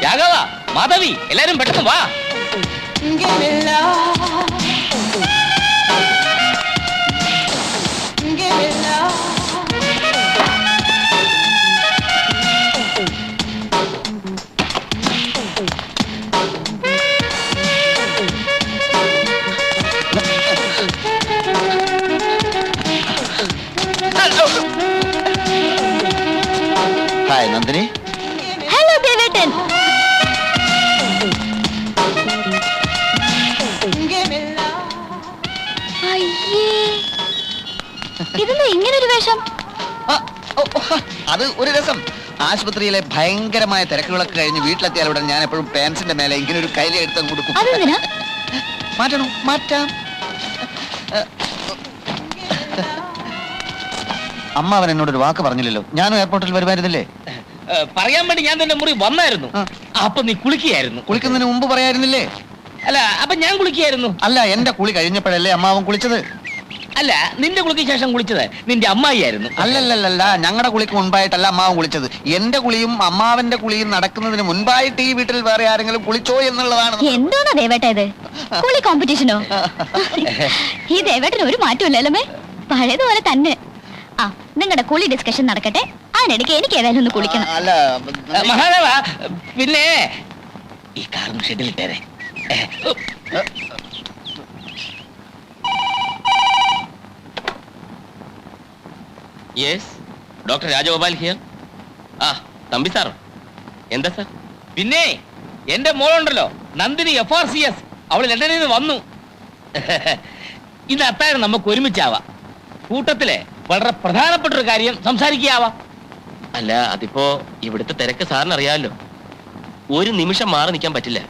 രാഘവ, മാധവി, എല്ലാരും പെട്ടെന്ന് വാ. ഹായ് നന്ദിനി. ഹലോ ദേവേട്ടൻ. ഇതെന്താ ഇങ്ങനൊരു വേഷം? അത് ഒരു രസം. ആശുപത്രിയിലെ ഭയങ്കരമായ തിരക്കുകളൊക്കെ കഴിഞ്ഞ് വീട്ടിലെത്തിയാൽ ഉടൻ ഞാൻ എപ്പോഴും പാൻസിന്റെ മേലെ ഇങ്ങനെ ഒരു കൈലി എടുത്ത് കൊടുക്കും. മാറ്റണോ? മാറ്റാം. അമ്മ അവൻ എന്നോടൊരു വാക്ക് പറഞ്ഞില്ലല്ലോ. ഞാനും എയർപോർട്ടിൽ വരുമായിരുന്നില്ലേ? പറയാൻ വേണ്ടി ഞാൻ തന്നെ മുറി വന്നായിരുന്നു. അപ്പൊ നീ കുളിക്കുകയായിരുന്നു. കുളിക്കുന്നതിന് മുമ്പ് പറയായിരുന്നില്ലേ? അല്ല, അപ്പൊ ഞാൻ കുളിക്കുകയായിരുന്നു. അല്ല, എന്റെ കുളി കഴിഞ്ഞപ്പോഴല്ലേ അമ്മാവൻ കുളിച്ചത്? അല്ല, നിന്റെ കുളിക്ക് ശേഷം കുളിച്ചത് നിന്റെ അമ്മായിയായിരുന്നു. അല്ലല്ലല്ല, ഞങ്ങളുടെ കുളിക്ക് മുൻപായിട്ടല്ല അമ്മാവൻ കുളിച്ചത്. എന്റെ കുളിയും അമ്മാവന്റെ കുളിയും നടക്കുന്നതിന് മുൻപായിട്ട് ഈ വീട്ടിൽ വേറെ ആരെങ്കിലും കുളിച്ചോ എന്നുള്ളതാണ്. എന്തോന്നാ ദേവേട്ട ഇത്? കുളി കോമ്പറ്റീഷനോ? ഈ ദേവേട്ടന് ഒരു മാറ്റമില്ലല്ലേ? പഴയതുപോലെ തന്നെ. ആ, നിങ്ങളുടെ കുളി ഡിസ്കഷൻ നടക്കട്ടെ. അതിനിടയ്ക്ക് എനിക്ക് ഏതായാലും ഒന്ന് കുളിക്കണം. അല്ല മഹാദേവ, പിന്നെ ഈ കാറും ഷെഡിലിട്ടേരെ. Yes, doctor Rajagopal here. ആ, തമ്പി സാർ. എന്താ സാർ? പിന്നെ എന്റെ മോളുണ്ടല്ലോ, നന്ദിനി FRCS, അവള് ലണ്ടനിൽ നിന്ന് വന്നു. ഇന്ന് അത്താഴം നമുക്ക് ഒരുമിച്ചാവാം. കൂട്ടത്തിലെ വളരെ പ്രധാനപ്പെട്ട ഒരു കാര്യം സംസാരിക്കാവാം. അല്ല, അതിപ്പോ ഇവിടുത്തെ തിരക്ക് സാറിന് അറിയാമല്ലോ. ഒരു നിമിഷം മാറി നിൽക്കാൻ പറ്റില്ല.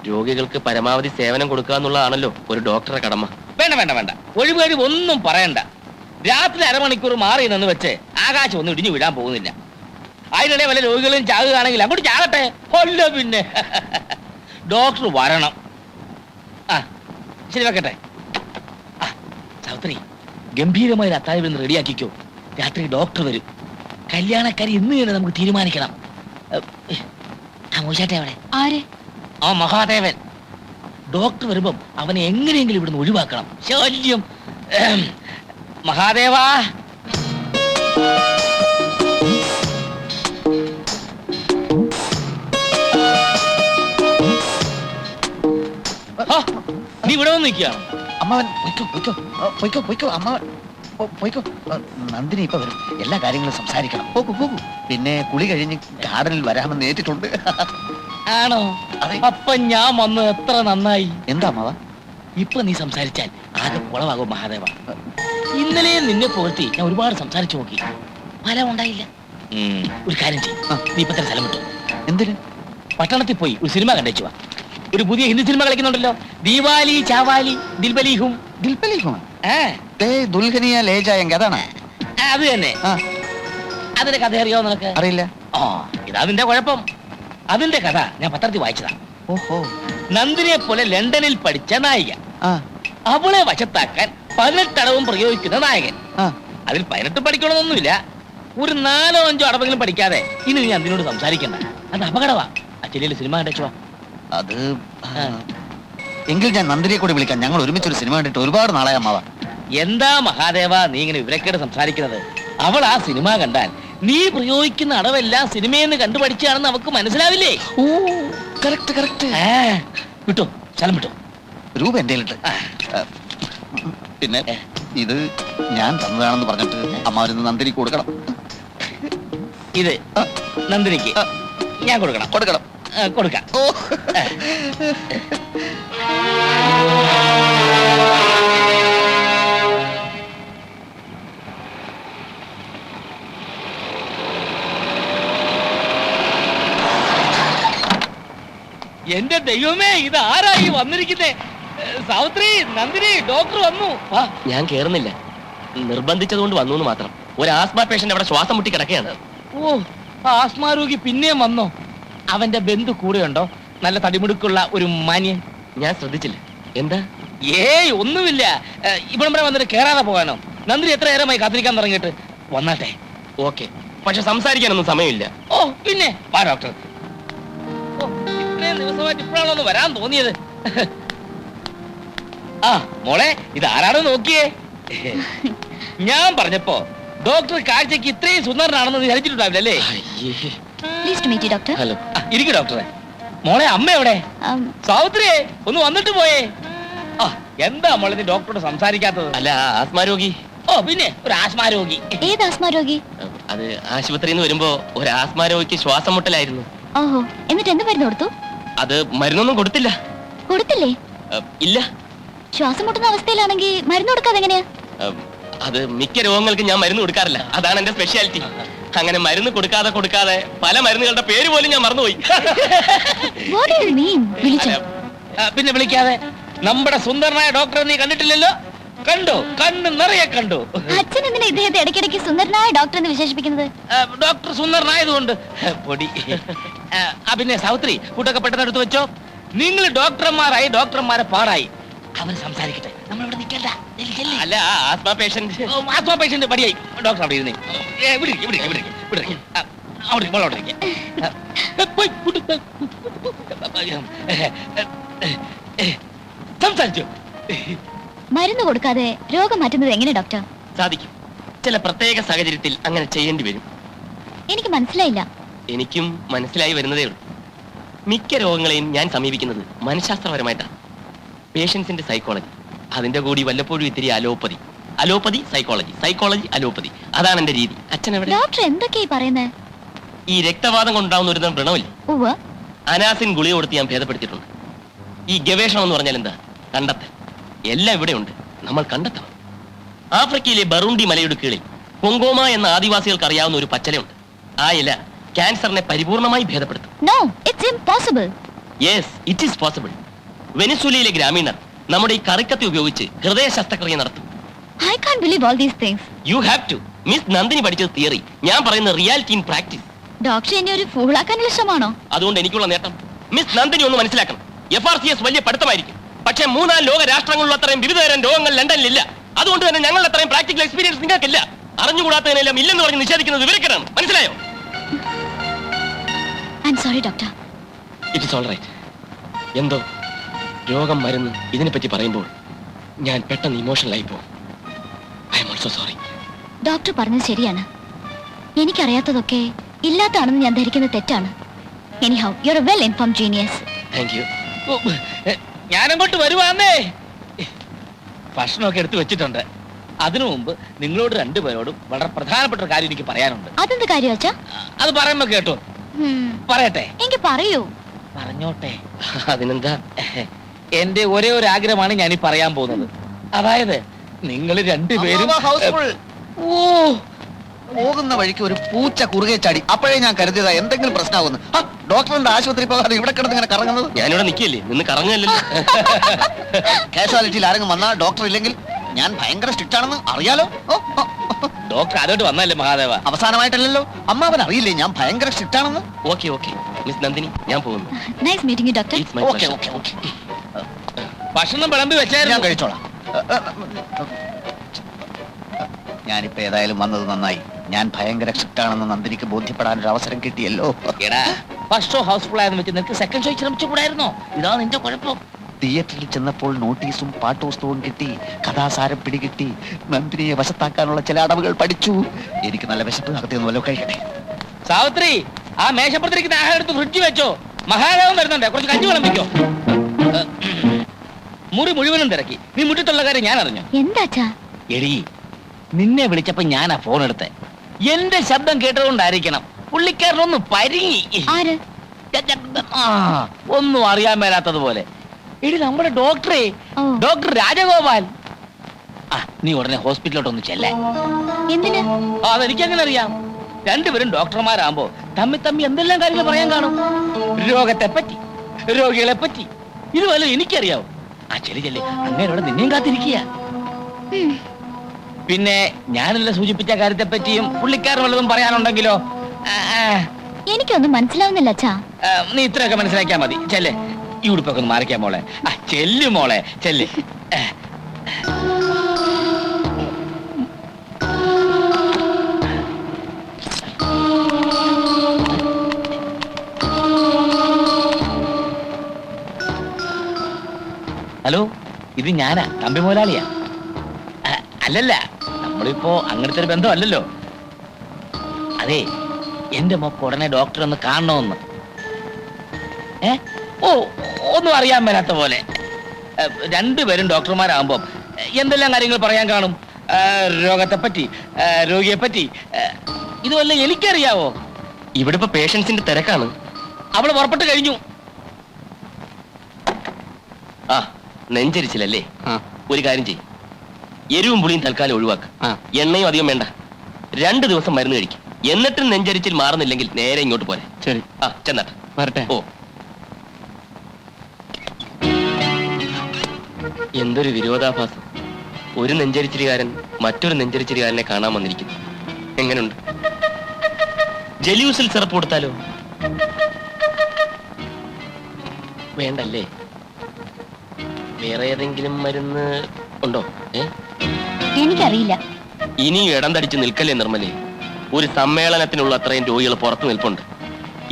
രോഗികൾക്ക് പരമാവധി സേവനം കൊടുക്കുക എന്നുള്ളതാണല്ലോ ഒരു ഡോക്ടറെ കടമ. വേണ്ട വേണ്ട വേണ്ട, ഒഴിവഴി ഒന്നും പറയണ്ട. രാത്രി അരമണിക്കൂർ മാറി നിന്ന് വെച്ച് ആകാശം ഒന്നും ഇടിഞ്ഞു വിടാൻ പോകുന്നില്ല. അതിനിടെ വല്ല രോഗികളും ചാകുകയാണെങ്കിൽ അങ്ങോട്ട് ചാകട്ടെ. കൊല്ല പിന്നെ ഡോക്ടർ വരണം. ആ, ശരി, വെക്കട്ടെ. ആ, സാവിത്രി, ഗംഭീരമായ ഒരു അത്താഴം ഇന്ന് റെഡിയാക്കിക്കോ. രാത്രി ഡോക്ടർ വരും. കല്യാണക്കാരി ഇന്ന് തന്നെ നമുക്ക് തീരുമാനിക്കണം. മോശാട്ടെ അവിടെ ആര്? ആ മഹാദേവൻ. ഡോക്ടർ വരുമ്പം അവനെ എങ്ങനെയെങ്കിലും ഇവിടുന്ന് ഒഴിവാക്കണം. ശല്യം. മഹാദേവാ, നീ ഇവിടെ വന്ന് നിൽക്കുകയാണ്. അമ്മാവൻ പൊയ്ക്കോ അമ്മാവൻ പൊയ്ക്കോ. നന്ദിനി ഇപ്പൊ വരും. എല്ലാ കാര്യങ്ങളും സംസാരിക്കണം. പോകൂ. പിന്നെ കുളി കഴിഞ്ഞ് ഗാർഡനിൽ വരാമെന്ന് ഏറ്റിട്ടുണ്ട്. ആണോ? അപ്പൊ ഞാൻ വന്ന് എത്ര നന്നായി. എന്താ അമ്മാവ? ഇപ്പൊ നീ സംസാരിച്ചാൽ ആകെ കുളവാകും മഹാദേവ. ഇന്നലെ നിന്നെ പുകഴ്ത്തി ഞാൻ ഒരുപാട് സംസാരിച്ചു നോക്കി, ഫലം ഉണ്ടായില്ല. ഒരു കാര്യം ചെയ്യും, നീ ഇപ്പൊ തന്നെ സ്ഥലം വിട്ടു. എന്തിന്? പട്ടണത്തിൽ പോയി ഒരു സിനിമ കണ്ടേച്ചു വാ. ഒരു പുതിയ ഹിന്ദി സിനിമ കളിക്കുന്നുണ്ടല്ലോ, ദീപാലി ചാവാലി ദിൽബലിഹും. ദുൽഹനിയ ലേ ജായേംഗെ, അതാണ്? അത് തന്നെ. അതിന്റെ കഥ അറിയോ നിനക്ക്? അറിയില്ല. ആ, ഇതാ നിന്റെ കുഴപ്പം. അതിന്റെ കഥ ഞാൻ പത്രത്തിൽ വായിച്ചതാ. ഓഹോ. നന്ദിനെ പോലെ ലണ്ടനിൽ പഠിച്ച നായിക, അവളെ വശത്താക്കാൻ 18 അടവും പ്രയോഗിക്കുന്ന നായകൻ. അതിൽ 18 പഠിക്കണമെന്നൊന്നുമില്ല. ഒരു 4-5 അടവെങ്കിലും പഠിക്കാതെ ഇനി നീ അതിനോട് സംസാരിക്കണ്ട. അത് അപകടമാ. അച്ഛനിൽ സിനിമ കണ്ടേച്ചുവാ. അത് എങ്കിൽ ഞാൻ നന്ദിനിയെ കൂടി വിളിക്കാം. ഞങ്ങൾ ഒരുമിച്ചൊരു സിനിമ കണ്ടിട്ട് ഒരുപാട് നാളായ അമ്മാവ. എന്താ മഹാദേവ നീ ഇങ്ങനെ വിവരക്കേട് സംസാരിക്കുന്നത്? അവൾ ആ സിനിമ കണ്ടാൽ നീ പ്രയോഗിക്കുന്ന അടവെല്ലാം സിനിമയെന്ന് കണ്ടുപഠിച്ചാണെന്ന് അവക്ക് മനസ്സിലാവില്ലേ? ഓ, കറക്റ്റ്. വിട്ടോ, സ്ഥലം വിട്ടോ. രൂപ എന്റെ പിന്നെ ഇത് ഞാൻ തന്നതാണെന്ന് പറഞ്ഞിട്ട് അമ്മാവരിന്ന് നന്ദിനിക്ക് കൊടുക്കണം. ഇത് നന്ദിനിക്ക് ഞാൻ കൊടുക്കണം. കൊടുക്കാം. ഓ, എന്റെ ദൈവമേ, ഇത് ആരായി വന്നിരിക്കുന്നേ? സാവിത്രി, നന്ദിനി, ഡോക്ടർ വന്നു. ഞാൻ കേറുന്നില്ല, നിർബന്ധിച്ചതുകൊണ്ട് വന്നു എന്ന് മാത്രം. ഒരു ആസ്മ പേഷ്യന്റ് അവിടെ ശ്വാസം മുട്ടി കിടക്കുകയാണ്. ഓ, ആസ്മ രോഗി പിന്നെയും വന്നോ? അവന്റെ ബന്ധു കൂടെയുണ്ടോ? നല്ല തടിമുടുക്കുള്ള ഒരു മാന്യൻ. ഞാൻ ശ്രദ്ധിച്ചില്ല. എന്താ? ഏയ്, ഒന്നുമില്ല. ഇവിടെ വരെ വന്നിട്ട് കേറാതെ പോകാനോ? നന്ദി എത്ര നേരമായി കാത്തിരിക്കാൻ തുടങ്ങിയിട്ട്. വന്നാട്ടെ. ഓക്കെ, പക്ഷെ സംസാരിക്കാനൊന്നും സമയമില്ല. ഓ പിന്നെ വാ ഡോക്ടർ. ഓ, ഇത്രയും ദിവസമായിട്ട് ഇപ്പോഴാണോ ഒന്ന് വരാൻ തോന്നിയത്? ആ മോളെ, ഇത് ആരാണോ നോക്കിയേ? ഞാൻ പറഞ്ഞപ്പോ ഡോക്ടർ കാഴ്ചക്ക് ഇത്രയും സുന്ദരനാണെന്ന് വിചാരിച്ചിട്ടുണ്ടാവില്ല അല്ലേ? Please to meet you doctor. Hello. ഇരിക്കും ഡോക്ടറെ. മോളെ അമ്മ എവിടെ? സാവിത്രിയെ ഒന്ന് വന്നിട്ട് പോയേ. ആ എന്താ മോളെ നീ ഡോക്ടറോട് സംസാരിക്കാത്തത്? അല്ല, ആസ്മാ രോഗി. ഓ പിന്നെ ഒരു ആസ്മാ രോഗി. ഏത് ആസ്മാ രോഗി? അത് ആശുപത്രിയിൽ നിന്ന് വരുമ്പോ ഒരു ആസ്മാ രോഗിക്ക് ശ്വാസം മുട്ടലായിരുന്നു. ഓഹോ, എന്നിട്ട് എന്ത് മരുന്ന് കൊടുത്തു? അത് മരുന്നൊന്നും കൊടുത്തില്ല. കൊടുത്തില്ലേ? ഇല്ല. ശ്വാസം മുട്ടുന്ന അവസ്ഥയിലാണെങ്കിൽ മരുന്ന് കൊടുക്കാതെ എങ്ങനെയാ? അത് മിക്ക രോഗങ്ങൾക്ക് ഞാൻ മരുന്ന് കൊടുക്കാറില്ല. അതാണ് എന്റെ സ്പെഷ്യാലിറ്റി. അങ്ങനെ മരുന്ന് കൊടുക്കാതെ പല മരുന്നുകളുടെ പേര് പോലും ഞാൻ മറന്നുപോയി. What do you mean? വിളിച്ചോ? പിന്നെ വിളിക്കാതെ. നമ്മുടെ സുന്ദരനായ ഡോക്ടറെ നീ കണ്ടിട്ടില്ലല്ലോ? കണ്ടു, കണ്ണ് നിറയെ കണ്ടു. അച്ഛൻ എന്തിനാ ഇദ്ദേഹത്തെ ഇടയ്ക്കിടയ്ക്ക് സുന്ദരനായ ഡോക്ടർ എന്ന് വിശേഷിപ്പിക്കുന്നത്? ഡോക്ടർ സുന്ദരനായതുകൊണ്ട്. പൊടി. പിന്നെ സാവിത്രി, കൂട്ടൊക്കെ പെട്ടെന്ന് എടുത്ത് വെച്ചോ. നിങ്ങൾ ഡോക്ടർമാരായി, ഡോക്ടർമാരെ പാടായി. അവർ സംസാരിക്കട്ടെ, നമ്മളിവിടെ നിൽക്കണ്ട. അല്ല, ആസ്മാ പേഷ്യന്റ്. ആസ്മാ പേഷ്യന്റ് പടിയായി. ഡോക്ടർ അവിടെ ഇരുന്നേ. സംസാരിച്ചു. മരുന്ന് കൊടുക്കാതെ രോഗം മാറ്റുന്നത് എങ്ങനെ ഡോക്ടർ? സാധിക്കും. ചില പ്രത്യേക സാഹചര്യത്തിൽ അങ്ങനെ ചെയ്യേണ്ടി വരും. എനിക്ക് മനസ്സിലായില്ല. എനിക്കും മനസ്സിലായി വരുന്നതേ ഉള്ളൂ. മിക്ക രോഗങ്ങളെയും ഞാൻ സമീപിക്കുന്നത് മനഃശാസ്ത്രപരമായിട്ടാണ്. പേഷ്യൻസിന്റെ സൈക്കോളജി, അതിന്റെ കൂടി വല്ലപ്പോഴും ഇത്തിരി allopathy. Allopathy psychology, psychology allopathy. അതാണ് എന്റെ രീതി. അച്ഛൻ എവിടെ? ഡോക്ടർ എന്തൊക്കെയാ പറയുന്നത്? ഈ രക്തവാദം കൊണ്ടാവുന്ന ഒരു തരം വ്രണമില്ല, ഉവ്വ്. അനാസിൻ ഗുളിക കൊടുത്ത് ഞാൻ ഭേദപ്പെടുത്തിയിട്ടുണ്ട്. ഈ ഗവേഷണം എന്ന് പറഞ്ഞാൽ എന്താ? കണ്ടെത്തൽ. എല്ലാം ഇവിടെ ഉണ്ട്, നമ്മൾ കണ്ടെത്തണം. ആഫ്രിക്കയിലെ ബറൂണ്ടി മലയിടുക്കുകളിൽ കൊങ്കോമ എന്ന ആദിവാസികൾക്ക് അറിയാവുന്ന ഒരു പച്ചലയുണ്ട്. ആ ഇല ക്യാൻസറിനെ പരിപൂർണമായി ഭേദപ്പെടുത്തും. No, it's impossible. Yes, it is possible. വെനിസുലയിലെ ഗ്രാമീണർ നമ്മുടെ ഈ കറിക്കത്തി ഉപയോഗിച്ച് ഹൃദയ ശസ്ത്രക്രിയ നടത്തും. I can't believe all these things. You have to. Miss Nandini പഠിച്ചത് തിയറി, ഞാൻ പറയുന്ന റിയാലിറ്റി ഇൻ പ്രാക്ടീസ്. ഡോക്ടർ എന്നെ ഒരു ഫൂളാക്കാനുള്ള ശ്രമമാണോ? അതുകൊണ്ട് എനിക്കുള്ള നേട്ടം മിസ് നന്ദിനി ഒന്ന് മനസ്സിലാക്കണം. FRCS വലിയ പഠിത്തമായിരിക്കും, പക്ഷേ 3 ലോക രാഷ്ട്രങ്ങളിലുള്ള അത്രയും വിവിധതരം രോഗങ്ങൾ ലണ്ടനിലില്ല. അതുകൊണ്ട് തന്നെ ഞങ്ങളുടെ അത്രയും പ്രാക്ടിക്കൽ എക്സ്പീരിയൻസ് നിങ്ങൾക്കില്ല. അറിഞ്ഞുകൂടാത്തതിനെല്ലാം ഇല്ലെന്ന് പറഞ്ഞ് നിഷേധിക്കുന്നത് വിവരക്കേടാണ്. മനസ്സിലായോ? I'm sorry, doctor. It is all right. എന്തോ രോഗം മരുന്ന് ഇതിനെപ്പറ്റി പറയുമ്പോൾ ഞാൻ പെട്ടെന്ന് ഇമോഷണലായി പോകും. I am also sorry. Doctor പറഞ്ഞത് ശരിയാണ്. എനിക്കറിയാത്തതൊക്കെ ഇല്ലാത്താണെന്ന് ഞാൻ ധരിക്കുന്നത് തെറ്റാണ്. Anyhow you are a well informed genius. Thank you. ഞാനങ്ങോട്ട് വരുവാന്നേ. ഭക്ഷണമൊക്കെ എടുത്തു വെച്ചിട്ടുണ്ട്. അതിനു മുമ്പ് നിങ്ങളോട് രണ്ടുപേരോടും വളരെ പ്രധാനപ്പെട്ട ഒരു കാര്യം എനിക്ക് പറയാനുണ്ട്. അതെന്ത് കാര്യം അച്ഛാ? അത് പറയുമ്പോ കേട്ടോ. പറയട്ടെ? എനിക്ക് പറയൂ. പറഞ്ഞോട്ടെ. അതിനെന്താ? എന്റെ ഒരേ ഒരു ആഗ്രഹമാണ് ഞാൻ ഈ പറയാൻ പോകുന്നത്. അതായത് നിങ്ങൾ രണ്ടുപേരും ഓ, പോകുന്ന വഴിക്ക് ഒരു പൂച്ച കുറുകെ ചാടി. അപ്പോഴേ ഞാൻ കരുതിയതാ എന്തെങ്കിലും പ്രശ്നമാകുന്നു. ഡോക്ടറിന്റെ ആശുപത്രി പോകാതെ ഇവിടെ കിടന്ന് ഇങ്ങനെ കറങ്ങുന്നത്. ഞാനിവിടെ നിൽക്കില്ലേ, നിന്ന് കറങ്ങല്ലോ. കാഷ്വാലിറ്റിയിൽ ആരെങ്കിലും വന്നാൽ ഡോക്ടർ ഇല്ലെങ്കിൽ ഞാൻ ഭയങ്കര സ്ട്രിക്റ്റ് ആണെന്ന് അറിയാലോ. ഡോക്ടർ അതോട്ട് വന്നല്ലേ മഹാദേവ? അവസാനമായിട്ടല്ലല്ലോ. അമ്മാവൻ അറിയില്ലേ ഞാൻ ഭയങ്കര സ്ട്രിക്റ്റ് ആണെന്ന്? ഓക്കെ ഓക്കെ മിസ് നന്ദിനി, ഞാൻ പോകുന്നു. Nice meeting you doctor. It's my okay pleasure. Okay okay. ഭക്ഷണം വിളമ്പി ഞാൻ വെച്ചായിരുന്നു. കഴിച്ചോളാം. ഞാനിപ്പോ ഏതായാലും വന്നത് നന്നായി. ഞാൻ ഭയങ്കര സ്ട്രിക്റ്റ് ആണെന്ന് നന്ദിനിക്ക് ബോധ്യപ്പെടാൻ ഒരു അവസരം കിട്ടിയല്ലോ. എടാ, ഫസ്റ്റ് ഷോ ഹൗസ്ഫുൾ ആയെന്ന് വെച്ച് നിനക്ക് സെക്കൻഡ് ഷോ ശ്രമിച്ചുകൂടായിരുന്നോ? ഇതാ നിന്റെ കുഴപ്പം. തിയേറ്ററിൽ ചെന്നപ്പോൾ നോട്ടീസും പാട്ടോസ്തവും കിട്ടി, കഥാസാരം പിടികിട്ടി, നന്ദിനിയെ വശത്താക്കാനുള്ള ചില അടവുകൾ പഠിച്ചു. എനിക്ക് നല്ല വിശപ്പ്, അകത്തേന്ന് വല്ലോ കഴിക്കട്ടെ. സാവിത്രി, ആ മേശപ്പുറത്തിരിക്കുന്ന ആഹാരം എടുത്ത് ഫ്രിഡ്ജ് വെച്ചോ. മഹാദേവൻ വരുന്നുണ്ട്, കുറച്ച് കഞ്ഞി വിളമ്പിക്കോ. മുറി മുഴുവനും തിരക്കി. നീ മുറ്റത്തുള്ള കാര്യം ഞാൻ അറിഞ്ഞു. എന്താച്ചാ? എടി, നിന്നെ വിളിച്ചപ്പോ ഞാനാ ഫോൺ എടുത്തേ. എന്റെ ശബ്ദം കേട്ടതുകൊണ്ടായിരിക്കണം പുള്ളിക്കാരനൊന്ന് പരിങ്ങി. ആര്? ഒന്നും അറിയാൻ മേലാത്തതുപോലെ. എടി, നമ്മുടെ ഡോക്ടറെ, ഓ. ഡോക്ടർ രാജഗോപാൽ. നീ ഉടനെ ഹോസ്പിറ്റലിലോട്ടൊന്ന് ചെല്ലേ. എന്തിന്? അതെനിക്കെങ്ങനെ അറിയാം? രണ്ടുപേരും ഡോക്ടർമാരാകുമ്പോ തമ്മി എന്തെല്ലാം കാര്യങ്ങൾ പറയാൻ കാണും. രോഗത്തെ പറ്റി, രോഗികളെ പറ്റി. ഇത് വല്ലതും എനിക്കറിയാവും. ചെല്ലി അങ്ങനെയോടെ നിന്നെയും കാത്തിരിക്കുക. പിന്നെ ഞാനല്ല സൂചിപ്പിച്ച കാര്യത്തെ പറ്റിയും പുള്ളിക്കാരൻ വല്ലതും പറയാനുണ്ടെങ്കിലോ? എനിക്കൊന്നും മനസ്സിലാവുന്നില്ല അച്ഛാ. നീ ഇത്രയൊക്കെ മനസ്സിലാക്കിയാ മതി. ചെല്ലേ, ഈ ഉടുപ്പൊക്കെ ഒന്ന് മാറിക്കാൻ മോളെ. ചെല്ലു മോളെ, ചെല്ല്. ഹലോ, ഇത് ഞാനാ, തമ്പി മുതലാളിയാ. അല്ലല്ല, നമ്മളിപ്പോ അങ്ങനത്തെ ഒരു ബന്ധമല്ലല്ലോ. അതെ, എന്റെ മോക്ക് ഉടനെ ഡോക്ടർ ഒന്ന് കാണണമെന്ന്. ഓ, ഒന്നും അറിയാൻ മേലാത്ത പോലെ. രണ്ടുപേരും ഡോക്ടർമാരാകുമ്പോ എന്തെല്ലാം കാര്യങ്ങൾ പറയാൻ കാണും. രോഗത്തെ പറ്റി, രോഗിയെ പറ്റി. ഇതുവല്ല എനിക്കറിയാവോ? ഇവിടെ ഇപ്പൊ പേഷ്യൻസിന്റെ തിരക്കാണ്. അവള് പുറപ്പെട്ട് കഴിഞ്ഞു. ആ, നെഞ്ചരിച്ചില്ലല്ലേ? ഒരു കാര്യം ചെയ്യും, എരിവും പുളിയും തൽക്കാലം ഒഴിവാക്ക്. എണ്ണയും അധികം വേണ്ട. 2 ദിവസം മരുന്ന് കഴിക്കും. എന്നിട്ടും നെഞ്ചരിച്ചിൽ മാറുന്നില്ലെങ്കിൽ നേരെ ഇങ്ങോട്ട് പോരെ. ശരി. ആ, ചെന്നാട്ടെ. വരട്ടെ. ഓ, എന്തൊരു വിരോധാഭാസം. ഒരു നെഞ്ചരിച്ചിരികാരൻ മറ്റൊരു നെഞ്ചരിച്ചിരികാരനെ കാണാൻ വന്നിരിക്കുന്നു. എങ്ങനെയുണ്ട്? ജെല്യൂസിൽ സിറപ്പ് കൊടുത്താലോ? വേണ്ടല്ലേ? വേറെ ഏതെങ്കിലും മരുന്ന് ഉണ്ടോ? എനിക്കറിയില്ല. ഇനിയും ഇടം തടിച്ച് നിൽക്കല്ലേ നിർമ്മലേ. ഒരു സമ്മേളനത്തിനുള്ള അത്രയും രോഗികൾ പുറത്തു നിൽപ്പുണ്ട്.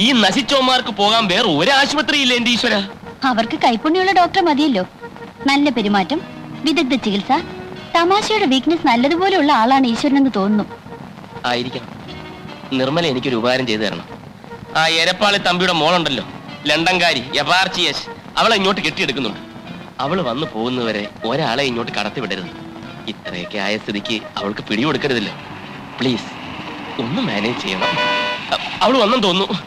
ഈ നശിച്ചോമാർക്ക് പോകാൻ വേറെ ഒരു ആശുപത്രിയില്ല എന്റെ ഈശ്വര. അവർക്ക് കൈപ്പുണ്യമുള്ള ഡോക്ടർ മതിയല്ലോ. നല്ല പെരുമാറ്റം, വിദഗ്ധ ചികിത്സ, തമാശയുടെ വീക്ക്നെസ് നല്ലതുപോലെയുള്ള ആളാണ് ഈശ്വരൻ എന്ന് തോന്നുന്നു. ആയിരിക്കണം. നിർമ്മല എനിക്കൊരു ഉപകാരം ചെയ്തു തരണം. ആ എരപ്പാളി തമ്പിയുടെ മോളുണ്ടല്ലോ, ലണ്ടൻകാരി യപാർച്ചിയസ്, അവളെ ഇങ്ങോട്ട് കെട്ടിയെടുക്കുന്നുണ്ട്. അവള് വന്നു പോകുന്നവരെ ഒരാളെ ഇങ്ങോട്ട് കടത്തിവിടരുത്. ഇത്രയൊക്കെ ആയ സ്ഥിതിക്ക് അവൾക്ക് പിടികൊടുക്കരുതല്ലോ. പ്ലീസ് ഒന്ന് മാനേജ് ചെയ്യണം. അവള് വന്നെന്ന് തോന്നുന്നു.